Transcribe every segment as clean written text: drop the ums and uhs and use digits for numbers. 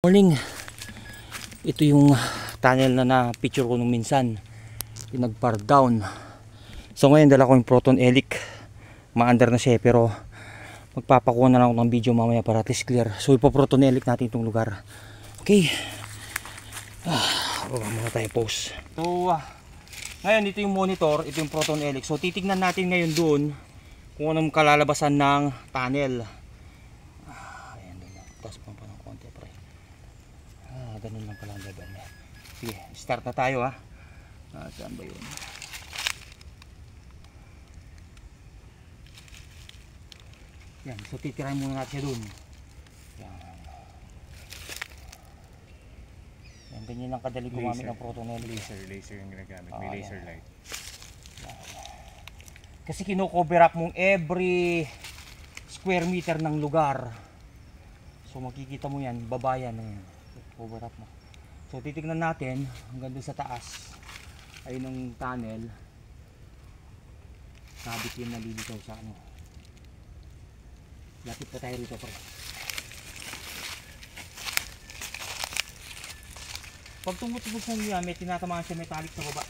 Morning. Ito yung tunnel na picture ko nung minsan, yung nag-bar down. So ngayon dala ko yung Proton Elic. Ma-under na siya pero magpapakuha na lang ako ng video mamaya para at least clear. So ipo-Proton Elic natin itong lugar. Okay. Baba muna tayo pause. So ngayon ito yung monitor, ito yung Proton Elic. So titignan natin ngayon doon kung anong kalalabasan ng tunnel. Ayan doon. Tapos pa ng konti pre. Ganun lang pala ang level niya. Sige, start na tayo ha. Saan ba yun? Yan, so titirahin muna natin siya dun. Yan, ganyan lang kadali gumamit ng Proton Elic. Laser yung ginagamit. May laser light. Kasi kino-cover up mong every square meter ng lugar. So makikita mo yan, babayan na yan. Cover up mo. So titignan natin hanggang doon sa taas. Ayun ang tunnel. Sabit yung nalilitaw sa ano. Lapit pa tayo rito pre. Pag tumutubog sa niya, may tinatamaan siya metallic sa baba.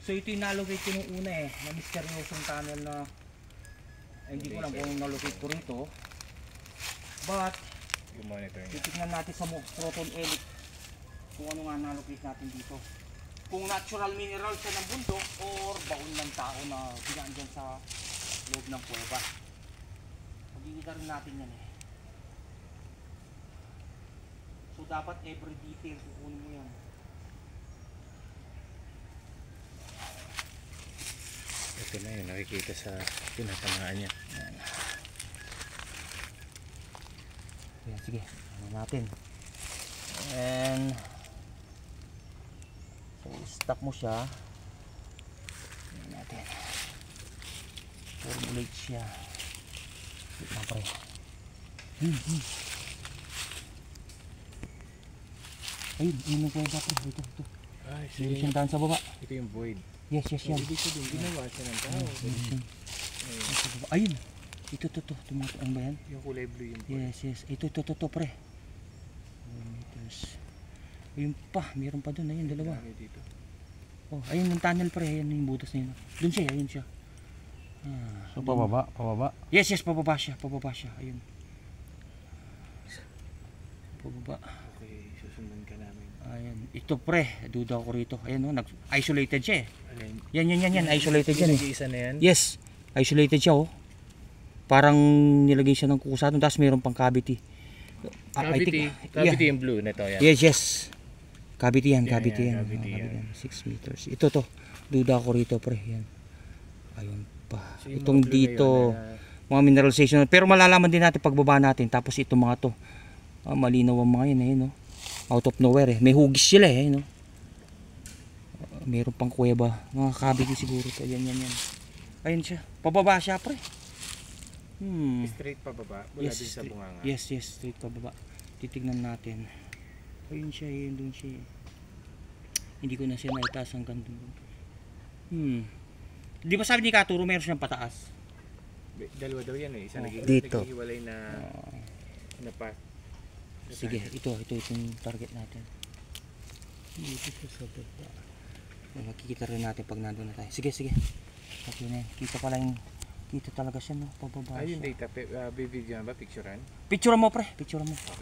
So ito yung nalocate ko nung una na misteryosong tunnel na hindi ko lang kung nalocate ko rito. But titignan natin sa Proton Elic kung ano nga nalocate natin dito. Kung natural mineral siya ng bundok or baon ng tao na pinaan dyan sa loob ng kuweba. Magkikita rin natin yan So dapat every detail kukunin mo yan. Ito na yun, nakikita sa pinatamaan niya. Ayan, sige, ano natin. And so stop mo siya. Ayan natin. Formulate siya. Wait na pre. Ayun, yun ang kuweba pre. Ito. Meron siyang daan sa baba. Ito yung void. Yes, yan. Ibig sabihin, ginawa siya ng tao. Ayun. Ito. Ano ba yan? Yung kulay blue yung void. Yes. Ito pre. Ayun pa, meron pa doon. Ayun, dalawa. Dito. Oh, ayun yung tunnel pre. Ayun yung butas na yun. Doon siya, ayun siya. So pababa? Yes, pababa siya. Ayun. Pababa. Okay, susundan ka namin. Ayan. Ito pre, duda ko rito. Ayan nag-isolated siya Yan. Isolated yan Isa na yan? Yes, isolated siya Parang nilagay siya ng kusa doon. Tapos meron pang cavity. Cavity yung blue na to yan? Yes. Cavity yan. 6 meters. Ito duda ko rito pre. Yan. Ayun pa. So, itong dito, mga mineralization. Pero malalaman din natin pagbaba natin. Tapos itong mga to. Malinaw ang mga yan out of nowhere May hugis sila meron pang kuweba. Mga cavity siguro to. Yan. Ayun siya. Pababa siya pre. Straight pababa? Wala din sa bunganga? Yes, straight pababa. Titignan natin. Ayun siya, doon siya. Hindi ko na siya naitaas hanggang doon. Di ba sabi ni Katuro meron siyang pataas? Dalawa daw yan Isa dito. naghihiwalay na path. Sige, ito yung target natin. Dito siya sa baba. Makikita rin natin pag nandun na tayo. Sige. Okay na kita pala yung dito talaga siya pababa yung siya. data, bibigyan ba? Picturean? Picture mo pre, Okay.